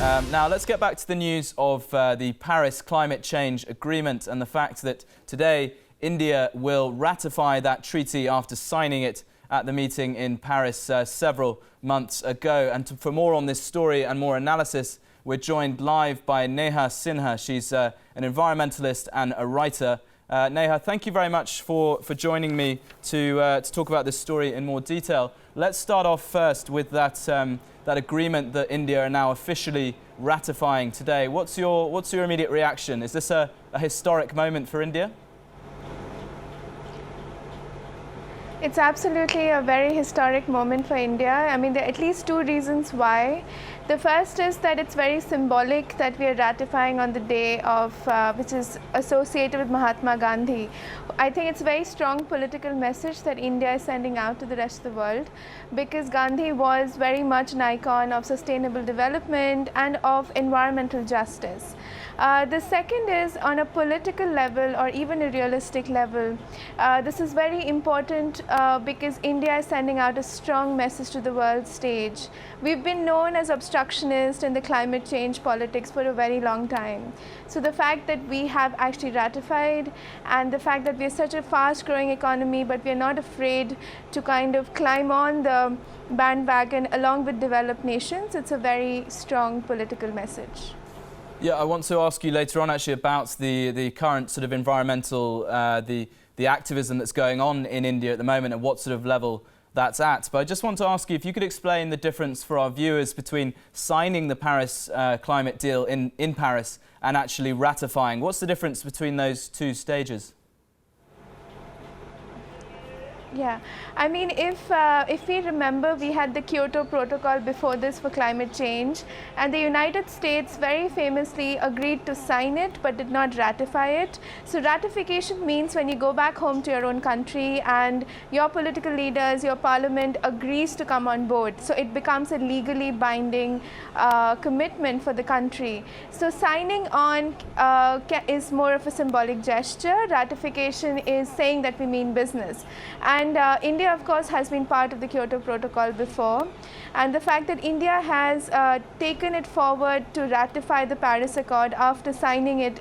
Now, let's get back to the news of the Paris Climate Change Agreement and the fact that today India will ratify that treaty after signing it at the meeting in Paris several months ago. And for more on this story and more analysis, we're joined live by Neha Sinha. She's an environmentalist and a writer. Neha, thank you very much for joining me to talk about this story in more detail. Let's start off first with that agreement that India are now officially ratifying today. What's your immediate reaction? Is this a historic moment for India? It's absolutely a very historic moment for India. I mean, there are at least two reasons why. The first is that it's very symbolic that we are ratifying on the day of, which is associated with Mahatma Gandhi. I think it's a very strong political message that India is sending out to the rest of the world, because Gandhi was very much an icon of sustainable development and of environmental justice. The second is on a political level or even a realistic level. This is very important because India is sending out a strong message to the world stage. We've been known as obstructionists in the climate change politics for a very long time. So the fact that we have actually ratified, and the fact that we are such a fast growing economy, but we are not afraid to kind of climb on the bandwagon along with developed nations, it's a very strong political message. Yeah, I want to ask you later on actually about the current sort of environmental, the activism that's going on in India at the moment and what sort of level that's at. But I just want to ask you if you could explain the difference for our viewers between signing the Paris climate deal in Paris and actually ratifying. What's the difference between those two stages? Yeah, I mean, if we remember, we had the Kyoto Protocol before this for climate change, and the United States very famously agreed to sign it but did not ratify it. So ratification means when you go back home to your own country and your political leaders, your parliament agrees to come on board. So it becomes a legally binding commitment for the country. So signing on is more of a symbolic gesture. Ratification is saying that we mean business. And India, of course, has been part of the Kyoto Protocol before. And the fact that India has taken it forward to ratify the Paris Accord after signing it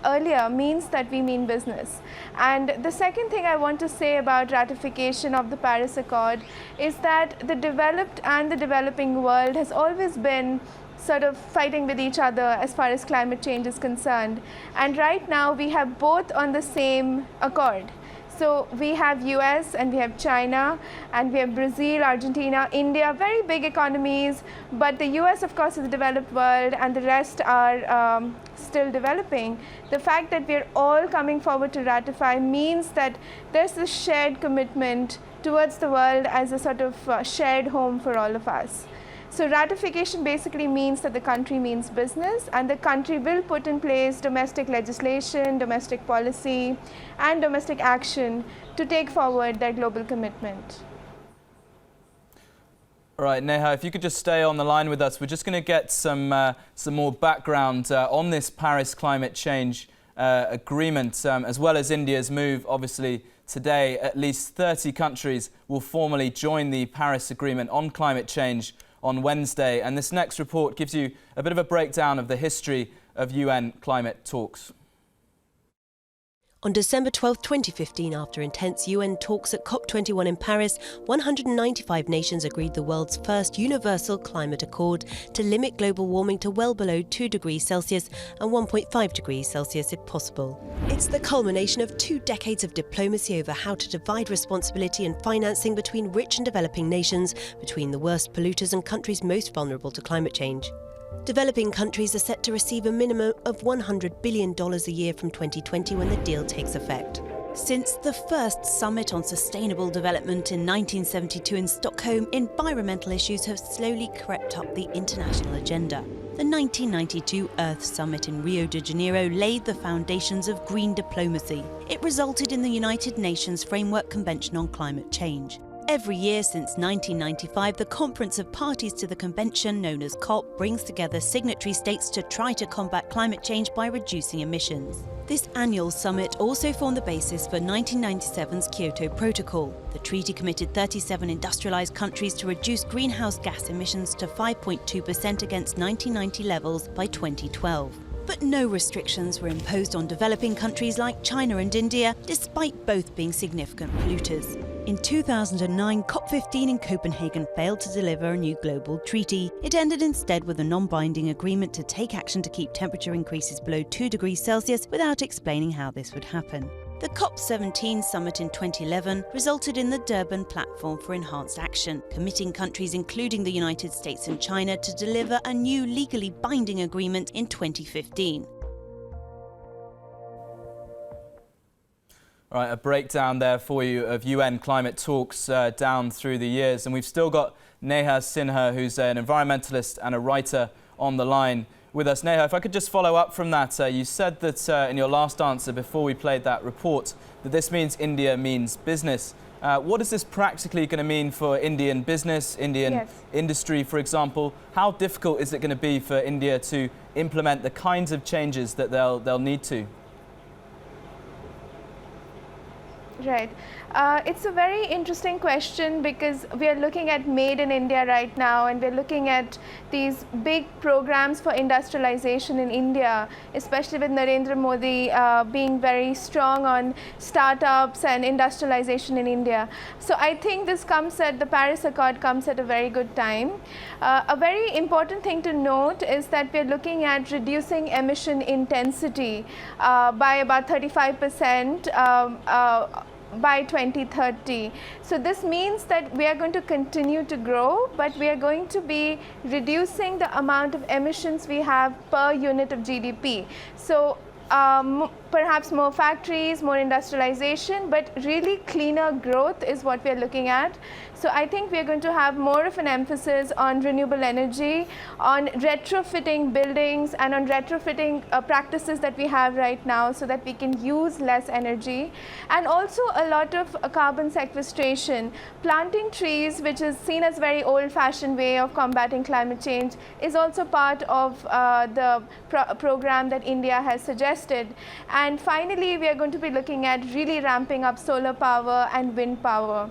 earlier means that we mean business. And the second thing I want to say about ratification of the Paris Accord is that the developed and the developing world has always been sort of fighting with each other as far as climate change is concerned. And right now we have both on the same accord. So we have US and we have China and we have Brazil, Argentina, India, very big economies, but the US of course is the developed world and the rest are still developing. The fact that we're all coming forward to ratify means that there's this shared commitment towards the world as a sort of shared home for all of us. So ratification basically means that the country means business, and the country will put in place domestic legislation, domestic policy, and domestic action to take forward their global commitment. All right, Neha, if you could just stay on the line with us, we're just going to get some more background on this Paris climate change agreement, as well as India's move. Obviously, today, at least 30 countries will formally join the Paris Agreement on climate change on Wednesday, and this next report gives you a bit of a breakdown of the history of UN climate talks. On December 12, 2015, after intense UN talks at COP21 in Paris, 195 nations agreed the world's first universal climate accord to limit global warming to well below 2 degrees Celsius and 1.5 degrees Celsius if possible. It's the culmination of 2 decades of diplomacy over how to divide responsibility and financing between rich and developing nations, between the worst polluters and countries most vulnerable to climate change. Developing countries are set to receive a minimum of $100 billion a year from 2020 when the deal takes effect. Since the first summit on sustainable development in 1972 in Stockholm, environmental issues have slowly crept up the international agenda. The 1992 Earth Summit in Rio de Janeiro laid the foundations of green diplomacy. It resulted in the United Nations Framework Convention on Climate Change. Every year since 1995, the Conference of Parties to the Convention, known as COP, brings together signatory states to try to combat climate change by reducing emissions. This annual summit also formed the basis for 1997's Kyoto Protocol. The treaty committed 37 industrialized countries to reduce greenhouse gas emissions to 5.2% against 1990 levels by 2012. But no restrictions were imposed on developing countries like China and India, despite both being significant polluters. In 2009, COP15 in Copenhagen failed to deliver a new global treaty. It ended instead with a non-binding agreement to take action to keep temperature increases below 2 degrees Celsius without explaining how this would happen. The COP17 summit in 2011 resulted in the Durban Platform for Enhanced Action, committing countries including the United States and China to deliver a new legally binding agreement in 2015. All right, a breakdown there for you of UN climate talks down through the years. And we've still got Neha Sinha, who's an environmentalist and a writer, on the line with us. Neha, if I could just follow up from that, you said that in your last answer before we played that report that this means India means business. What is this practically going to mean for Indian business, Indian industry, for example? How difficult is it going to be for India to implement the kinds of changes that they'll need to? Right. It's a very interesting question because we are looking at Made in India right now, and we're looking at these big programs for industrialization in India, especially with Narendra Modi being very strong on startups and industrialization in India. So I think this comes at the Paris Accord comes at a very good time. A very important thing to note is that we're looking at reducing emission intensity by about 35%. By 2030. So this means that we are going to continue to grow, but we are going to be reducing the amount of emissions we have per unit of GDP. So perhaps more factories, more industrialization, but really cleaner growth is what we are looking at. So I think we are going to have more of an emphasis on renewable energy, on retrofitting buildings, and on retrofitting practices that we have right now so that we can use less energy. And also a lot of carbon sequestration. Planting trees, which is seen as a very old-fashioned way of combating climate change, is also part of the program that India has suggested. And finally, we are going to be looking at really ramping up solar power and wind power.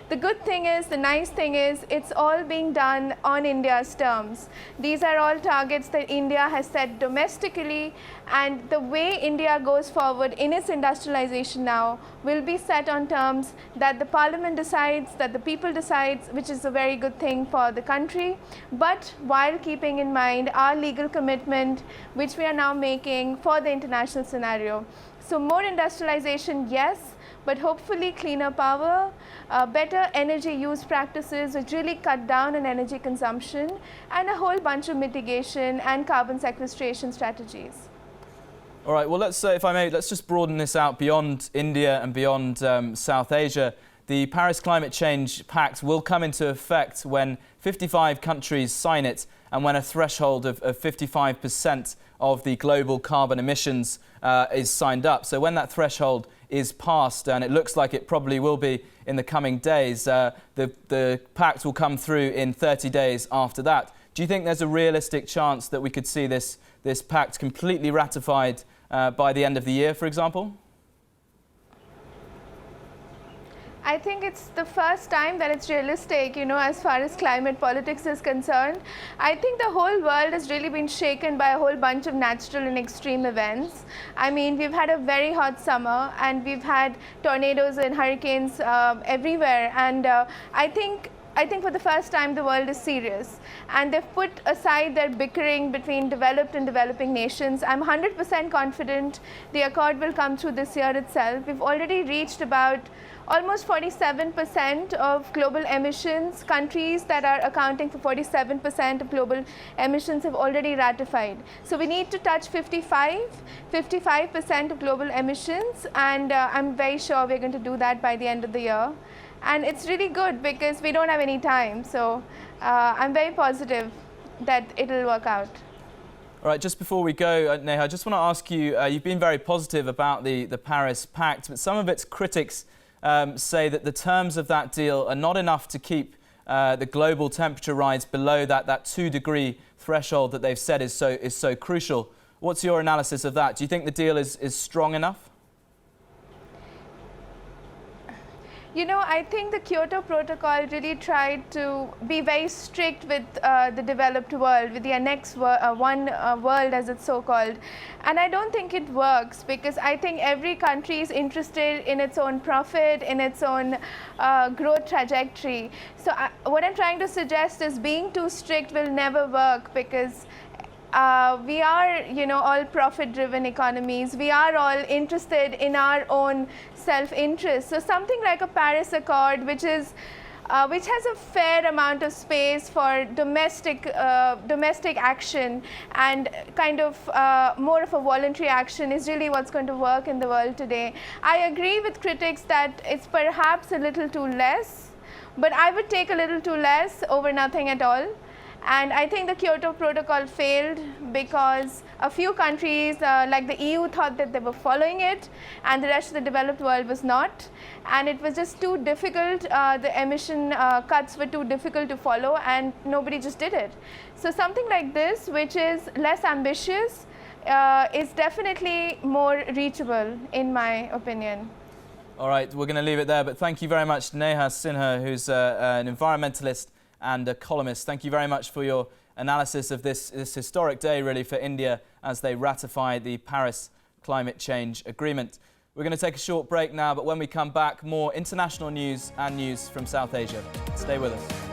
The good thing is, the nice thing is, it's all being done on India's terms. These are all targets that India has set domestically, and the way India goes forward in its industrialization now will be set on terms that the parliament decides, that the people decides, which is a very good thing for the country, but while keeping in mind our legal commitment, which we are now making for the international scenario. So more industrialization, yes, but hopefully cleaner power, better energy use practices which really cut down on energy consumption, and a whole bunch of mitigation and carbon sequestration strategies. All right, well, if I may, let's just broaden this out beyond India and beyond South Asia. The Paris Climate Change Pact will come into effect when 55 countries sign it and when a threshold of 55% of the global carbon emissions is signed up. So when that threshold is passed, and it looks like it probably will be in the coming days, the pact will come through in 30 days after that. Do you think there's a realistic chance that we could see this pact completely ratified by the end of the year, for example? I think it's the first time that it's realistic, as far as climate politics is concerned. I think the whole world has really been shaken by a whole bunch of natural and extreme events. I mean, we've had a very hot summer, and we've had tornadoes and hurricanes everywhere. And I think for the first time the world is serious, and they've put aside their bickering between developed and developing nations. I'm 100% confident the accord will come through this year itself. We've already reached about almost 47% of global emissions. Countries that are accounting for 47% of global emissions have already ratified. So we need to touch 55% of global emissions, and I'm very sure we're going to do that by the end of the year. And it's really good because we don't have any time. So I'm very positive that it'll work out. All right, just before we go, Neha, I just want to ask you, you've been very positive about the Paris Pact, but some of its critics say that the terms of that deal are not enough to keep the global temperature rise below that 2-degree threshold that they've said is so crucial. What's your analysis of that? Do you think the deal is strong enough? You know, I think the Kyoto Protocol really tried to be very strict with the developed world, with the Annex One world as it's so called. And I don't think it works, because I think every country is interested in its own profit, in its own growth trajectory. So what I'm trying to suggest is being too strict will never work, because we are, all profit-driven economies. We are all interested in our own self-interest. So something like a Paris Accord, which has a fair amount of space for domestic action and kind of more of a voluntary action, is really what's going to work in the world today. I agree with critics that it's perhaps a little too less, but I would take a little too less over nothing at all. And I think the Kyoto Protocol failed because a few countries like the EU thought that they were following it, and the rest of the developed world was not. And it was just too difficult. The emission cuts were too difficult to follow, and nobody just did it. So something like this, which is less ambitious, is definitely more reachable, in my opinion. All right, we're going to leave it there. But thank you very much, Neha Sinha, who's an environmentalist and a columnist. Thank you very much for your analysis of this historic day, really, for India as they ratify the Paris Climate Change Agreement. We're going to take a short break now, but when we come back, more international news and news from South Asia. Stay with us.